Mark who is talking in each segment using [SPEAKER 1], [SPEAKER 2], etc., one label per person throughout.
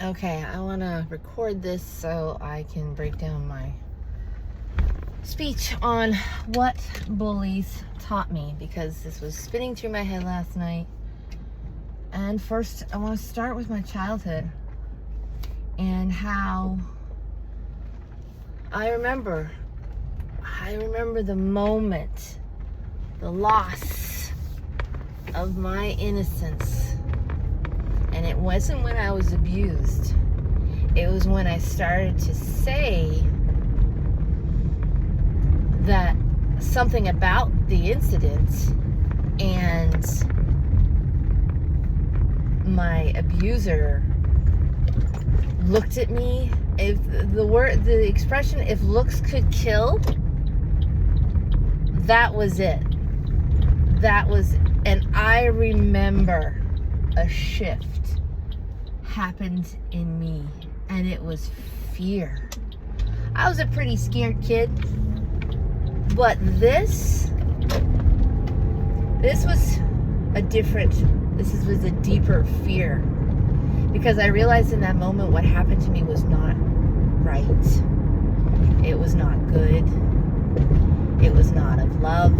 [SPEAKER 1] Okay, I want to record this so I can break down my speech on what bullies taught me, because this was spinning through my head last night. And first, I want to start with my childhood and how I remember the moment, the loss of my innocence. And it wasn't when I was abused. It was when I started to say that something about the incident, and my abuser looked at me. If the expression, if looks could kill, that was it. And I remember a shift happened in me, and it was fear. I was a pretty scared kid, but this was a deeper fear, because I realized in that moment what happened to me was not right. It was not good. It was not of love.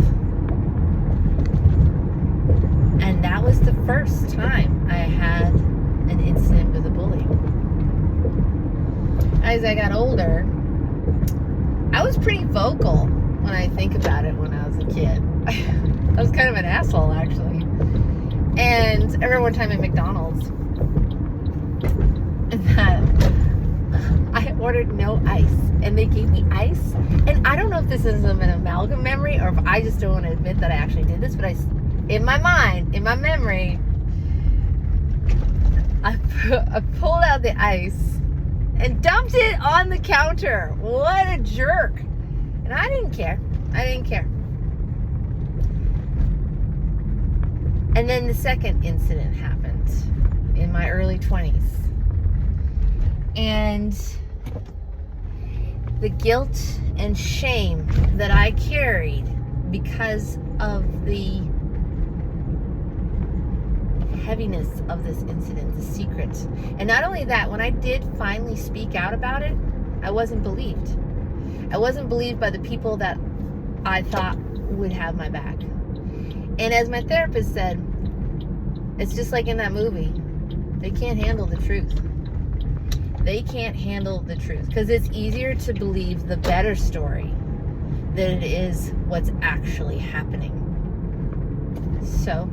[SPEAKER 1] And that was the first time I had an incident with a bully. As I got older, I was pretty vocal when I think about it when I was a kid. I was kind of an asshole, actually. And I remember one time at McDonald's that I ordered no ice, and they gave me ice. And I don't know if this is an amalgam memory or if I just don't want to admit that I actually did this, but in my memory, I pulled out the ice and dumped it on the counter. What a jerk. And I didn't care. And then the second incident happened in my early 20s. And the guilt and shame that I carried because of the heaviness of this incident, the secret. And not only that, when I did finally speak out about it, I wasn't believed. I wasn't believed by the people that I thought would have my back. And as my therapist said, it's just like in that movie. They can't handle the truth. They can't handle the truth, because it's easier to believe the better story than it is what's actually happening. So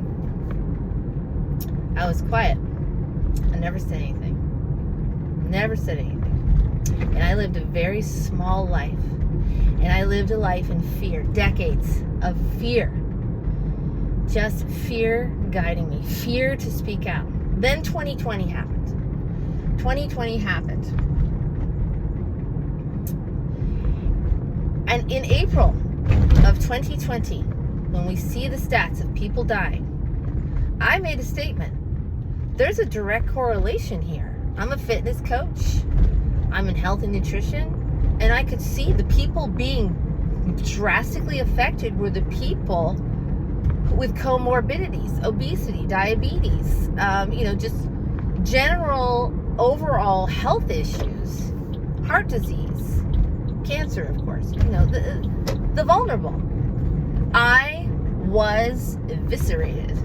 [SPEAKER 1] I was quiet. I never said anything. And I lived a very small life. And I lived a life in fear. Decades of fear. Just fear guiding me. Fear to speak out. Then 2020 happened. And in April of 2020, when we see the stats of people dying, I made a statement. There's a direct correlation here. I'm a fitness coach. I'm in health and nutrition. And I could see the people being drastically affected were the people with comorbidities, obesity, diabetes, just general overall health issues, heart disease, cancer, of course, the vulnerable. I was eviscerated.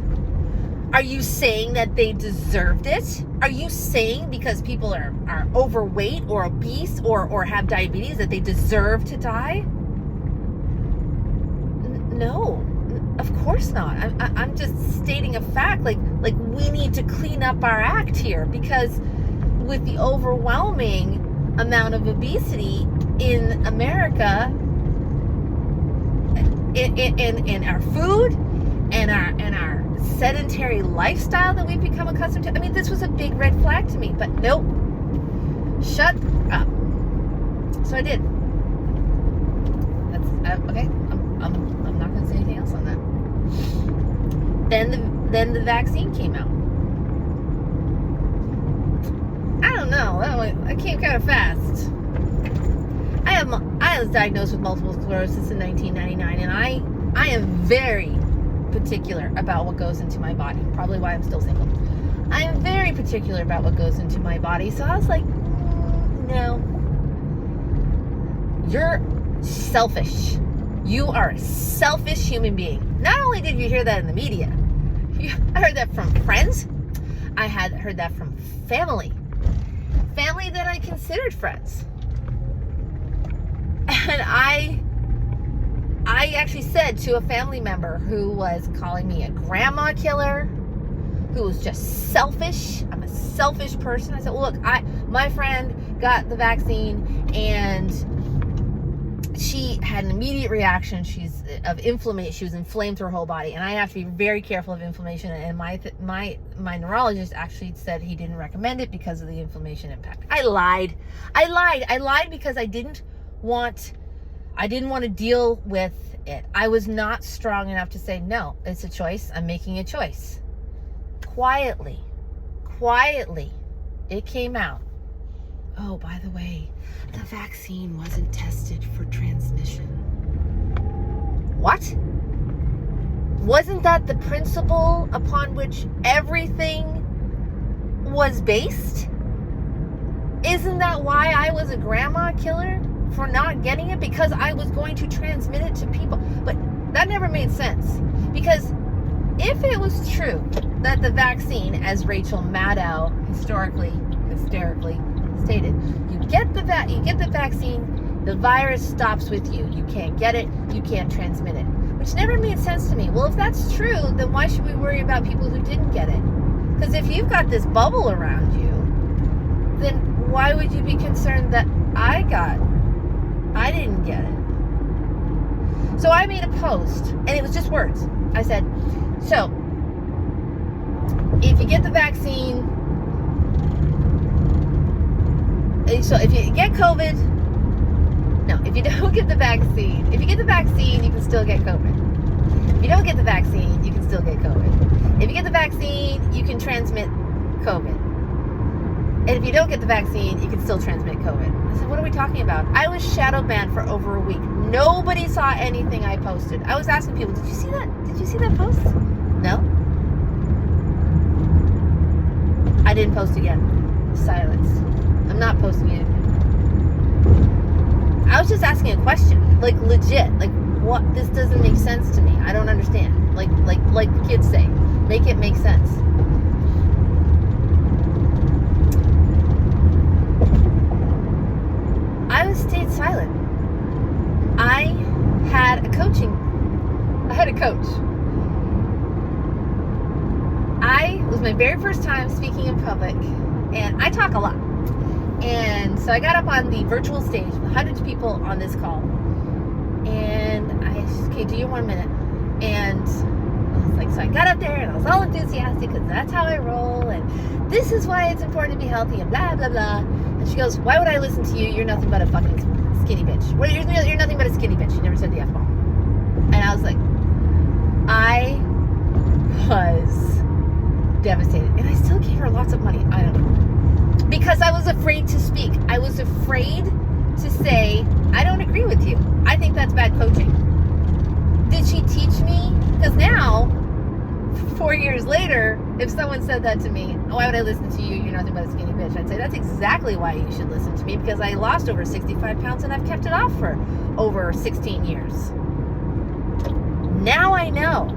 [SPEAKER 1] Are you saying that they deserved it? Are you saying because people are overweight or obese or have diabetes that they deserve to die? No, of course not. I'm just stating a fact. Like we need to clean up our act here, because with the overwhelming amount of obesity in America, in our food and our sedentary lifestyle that we've become accustomed to. I mean, this was a big red flag to me, but nope. Shut up. So I did. That's okay. I'm not going to say anything else on that. Then the vaccine came out. I don't know. That came kind of fast. I was diagnosed with multiple sclerosis in 1999, and I am very particular about what goes into my body. Probably why I'm still single. I'm very particular about what goes into my body. So I was like, no. You're selfish. You are a selfish human being. Not only did you hear that in the media, I heard that from friends. I had heard that from family that I considered friends. And I actually said to a family member who was calling me a grandma killer, who was just selfish. I'm a selfish person. I said, well, look, my friend got the vaccine and she had an immediate reaction. She's of inflammation. She was inflamed through her whole body, and I have to be very careful of inflammation. And my neurologist actually said he didn't recommend it because of the inflammation impact. I lied because I didn't want to deal with it. I was not strong enough to say, no, it's a choice. I'm making a choice. Quietly, it came out. Oh, by the way, the vaccine wasn't tested for transmission. What? Wasn't that the principle upon which everything was based? Isn't that why I was a grandma killer? For not getting it? Because I was going to transmit it to people. But that never made sense. Because if it was true that the vaccine, as Rachel Maddow hysterically stated, you get the vaccine, the virus stops with you. You can't get it, you can't transmit it. Which never made sense to me. Well, if that's true, then why should we worry about people who didn't get it? Because if you've got this bubble around you, then why would you be concerned that I didn't get it? So I made a post, and it was just words. I said, so if you get the vaccine, so if you get COVID, no, if you don't get the vaccine, if you get the vaccine, you can still get COVID. If you don't get the vaccine, you can still get COVID. If you get the vaccine, you can transmit COVID. And if you don't get the vaccine, you can still transmit COVID. I said, what are we talking about? I was shadow banned for over a week. Nobody saw anything I posted. I was asking people, did you see that? Did you see that post? No? I didn't post again. Silence. I'm not posting it. I was just asking a question. Like, legit. Like, what? This doesn't make sense to me. I don't understand. Like the kids say. Make it make sense. I stayed silent. I had a coach. It was my very first time speaking in public, and I talk a lot. And so I got up on the virtual stage with hundreds of people on this call. And okay, do your 1 minute. And I was like, so I got up there and I was all enthusiastic because that's how I roll. And this is why it's important to be healthy and blah, blah, blah. And she goes, why would I listen to you? You're nothing but a fucking skinny bitch. You're nothing but a skinny bitch. You never said the F-bomb. And I was like, I was devastated. And I still gave her lots of money. I don't know. Because I was afraid to speak. I was afraid to say, I don't agree with you. I think that's bad coaching. Did she teach me? Because now, 4 years later, if someone said that to me, why would I listen to you? You're nothing but a skinny bitch. I'd say, that's exactly why you should listen to me, because I lost over 65 pounds and I've kept it off for over 16 years. Now I know.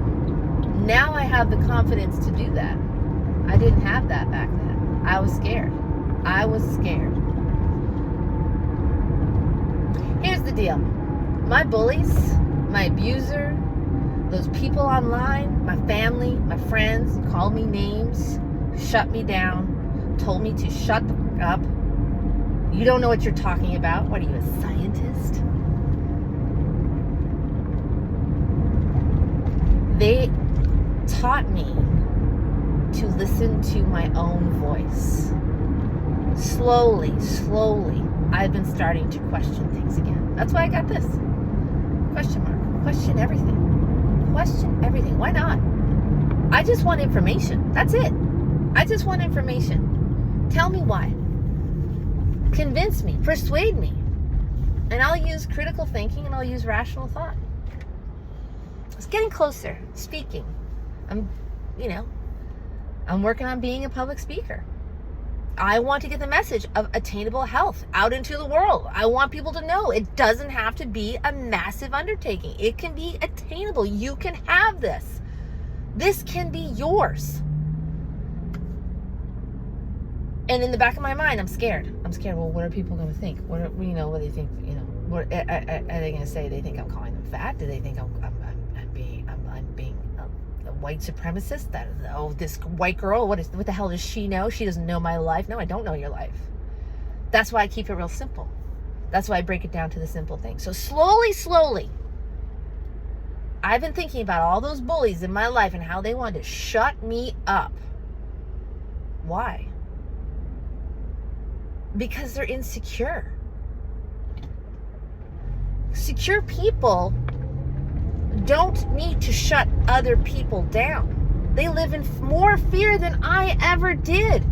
[SPEAKER 1] Now I have the confidence to do that. I didn't have that back then. I was scared. Here's the deal. My bullies, my abuser, those people online, my family, my friends, called me names, shut me down, told me to shut up. You don't know what you're talking about. What are you, a scientist? They taught me to listen to my own voice. Slowly, I've been starting to question things again. That's why I got this. Question mark. Question everything. Question everything. Why not? I just want information. That's it. I just want information. Tell me why. Convince me. Persuade me. And I'll use critical thinking and I'll use rational thought. It's getting closer. Speaking. I'm I'm working on being a public speaker. I want to get the message of attainable health out into the world. I want people to know it doesn't have to be a massive undertaking. It can be attainable. You can have this. This can be yours. And in the back of my mind, I'm scared. Well, what are people going to think? What do they think? What are they going to say? They think I'm calling them fat? Do they think I'm being a white supremacist? This white girl, what the hell does she know? She doesn't know my life. No, I don't know your life. That's why I keep it real simple. That's why I break it down to the simple thing. So slowly, I've been thinking about all those bullies in my life and how they wanted to shut me up. Why? Because they're insecure. Secure people don't need to shut other people down. They live in more fear than I ever did.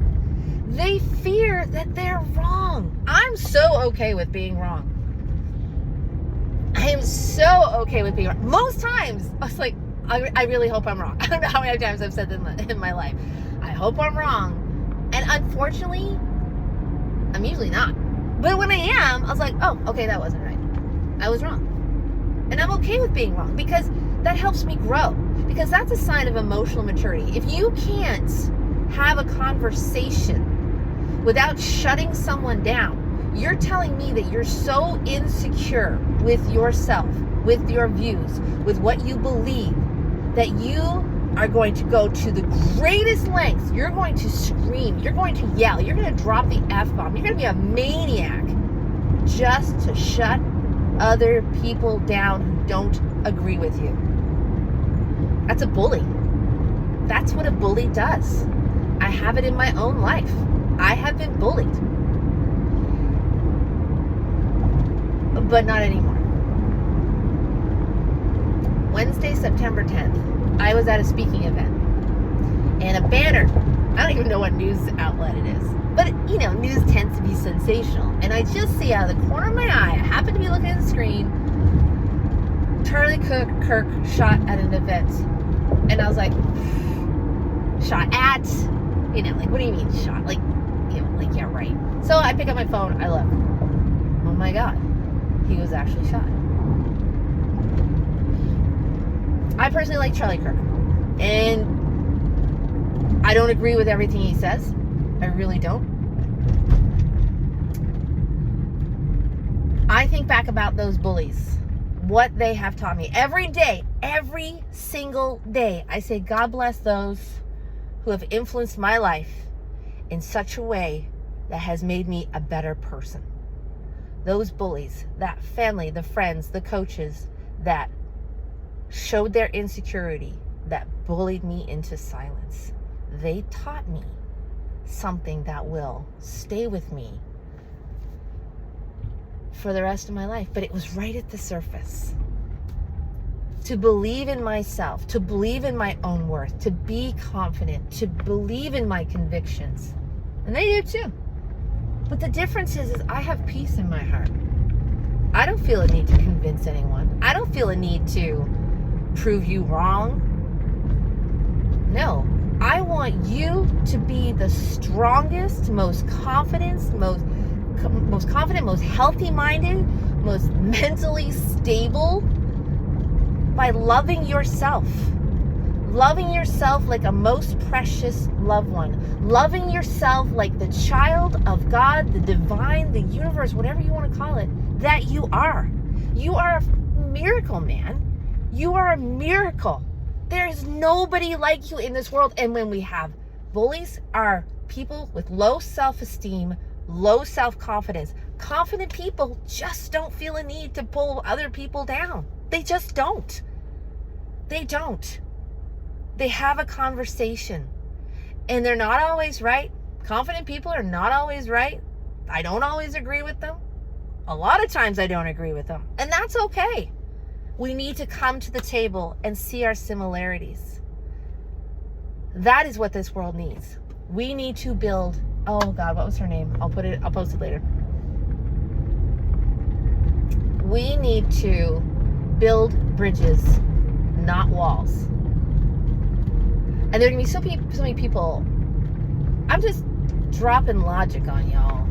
[SPEAKER 1] They fear that they're wrong. I'm so okay with being wrong. I am so okay with being wrong. Most times, I was like, I really hope I'm wrong. I don't know how many times I've said that in my life. I hope I'm wrong. And unfortunately, I'm usually not. But when I am, I was like, oh, okay, that wasn't right. I was wrong. And I'm okay with being wrong because that helps me grow. Because that's a sign of emotional maturity. If you can't have a conversation without shutting someone down, you're telling me that you're so insecure with yourself, with your views, with what you believe, that you are going to go to the greatest lengths. You're going to scream. You're going to yell. You're going to drop the F-bomb. You're going to be a maniac just to shut other people down who don't agree with you. That's a bully. That's what a bully does. I have it in my own life. I have been bullied. But not anymore. Wednesday, September 10th. I was at a speaking event, and a banner, I don't even know what news outlet it is, but news tends to be sensational, and I just see out of the corner of my eye, I happen to be looking at the screen, Charlie Kirk shot at an event, and I was like, shot at, what do you mean shot, yeah, right. So I pick up my phone, I look, oh my God, he was actually shot. I personally like Charlie Kirk, and I don't agree with everything he says. I really don't. I think back about those bullies, what they have taught me. Every day, every single day, I say, God bless those who have influenced my life in such a way that has made me a better person. Those bullies, that family, the friends, the coaches that showed their insecurity, that bullied me into silence. They taught me something that will stay with me for the rest of my life. But it was right at the surface. To believe in myself, to believe in my own worth, to be confident, to believe in my convictions. And they do too. But the difference is I have peace in my heart. I don't feel a need to convince anyone. I don't feel a need to prove you wrong. No, I want you to be the strongest, most confident, most healthy-minded, most mentally stable by loving yourself. Loving yourself like a most precious loved one. Loving yourself like the child of God, the divine, the universe, whatever you want to call it, that you are. You are a miracle, man. You are a miracle. There's nobody like you in this world. And when we have bullies, are people with low self-esteem, low self-confidence. Confident people just don't feel a need to pull other people down. They just don't. They don't. They have a conversation. And they're not always right. Confident people are not always right. I don't always agree with them. A lot of times I don't agree with them. And that's okay. We need to come to the table and see our similarities. That is what this world needs. We need to build, oh God, what was her name? I'll post it later. We need to build bridges, not walls. And there are going to be so many people. I'm just dropping logic on y'all.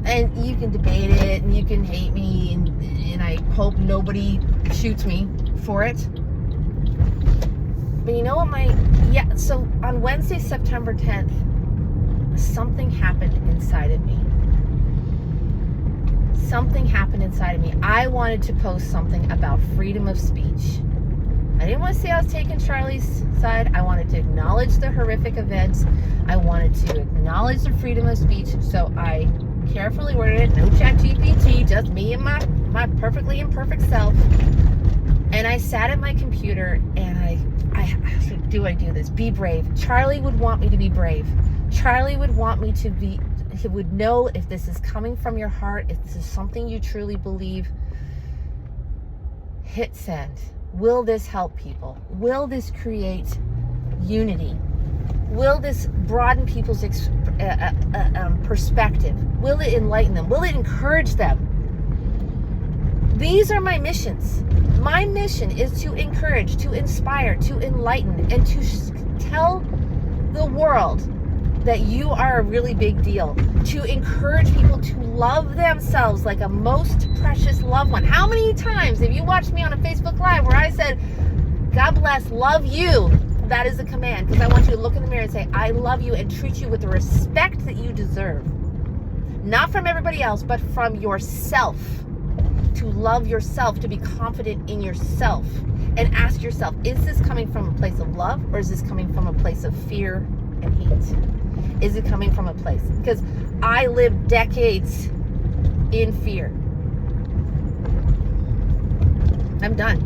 [SPEAKER 1] And you can debate it, and you can hate me, and I hope nobody shoots me for it. But you know what so on Wednesday, September 10th, something happened inside of me. Something happened inside of me. I wanted to post something about freedom of speech. I didn't want to say I was taking Charlie's side. I wanted to acknowledge the horrific events. I wanted to acknowledge the freedom of speech. So I carefully worded it. No chat GPT, just me and my perfectly imperfect self. And I sat at my computer and I said, do I do this? Be brave. Charlie would want me to be brave. Charlie would want me to be, he would know if this is coming from your heart, if this is something you truly believe. Hit send. Will this help people? Will this create unity? Will this broaden people's perspective? Will it enlighten them? Will it encourage them? These are my missions. My mission is to encourage, to inspire, to enlighten, and to tell the world that you are a really big deal. To encourage people to love themselves like a most precious loved one. How many times have you watched me on a Facebook Live where I said, God bless, love you? That is a command, because I want you to look in the mirror and say, I love you, and treat you with the respect that you deserve. Not from everybody else, but from yourself. To love yourself, to be confident in yourself, and ask yourself, is this coming from a place of love, or is this coming from a place of fear and hate? Is it coming from a place? Because I lived decades in fear. I'm done.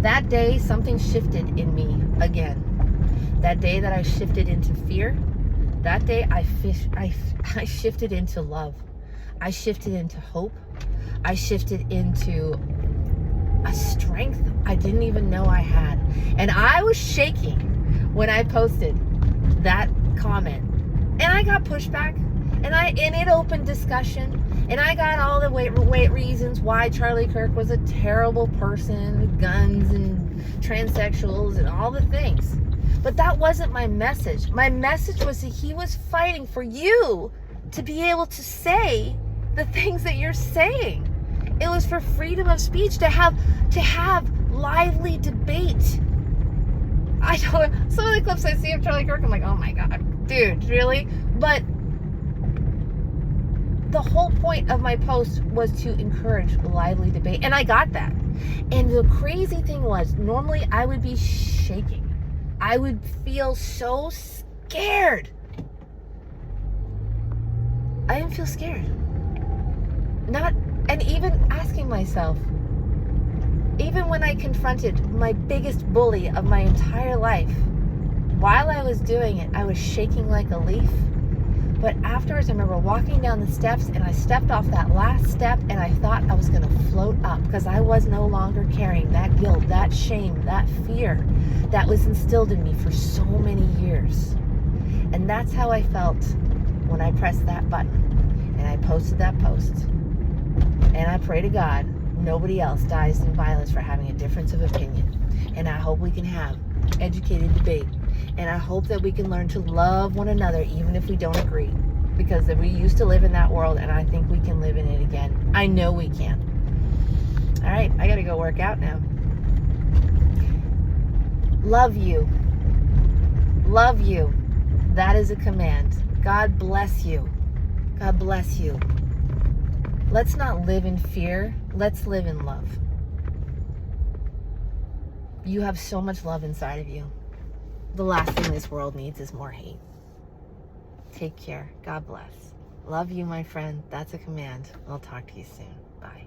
[SPEAKER 1] That day, something shifted in me again. That day that I shifted into fear, that day I shifted into love. I shifted into hope. I shifted into a strength I didn't even know I had. And I was shaking when I posted that comment. And I got pushback. And it opened discussion. And I got all the reasons why Charlie Kirk was a terrible person with guns and transsexuals and all the things. But that wasn't my message. My message was that he was fighting for you to be able to say the things that you're saying. It was for freedom of speech, to have lively debate. Some of the clips I see of Charlie Kirk, I'm like, oh my God, dude, really? But the whole point of my post was to encourage lively debate, and I got that. And the crazy thing was, normally I would be shaking. I would feel so scared. I didn't feel scared. And even asking myself, even when I confronted my biggest bully of my entire life, while I was doing it, I was shaking like a leaf. But afterwards, I remember walking down the steps, and I stepped off that last step, and I thought I was going to float up, because I was no longer carrying that guilt, that shame, that fear that was instilled in me for so many years. And that's how I felt when I pressed that button and I posted that post. And I pray to God nobody else dies in violence for having a difference of opinion. And I hope we can have educated debate. And I hope that we can learn to love one another even if we don't agree. Because we used to live in that world, and I think we can live in it again. I know we can. All right, I got to go work out now. Love you. Love you. That is a command. God bless you. God bless you. Let's not live in fear. Let's live in love. You have so much love inside of you. The last thing this world needs is more hate. Take care. God bless. Love you, my friend. That's a command. I'll talk to you soon. Bye.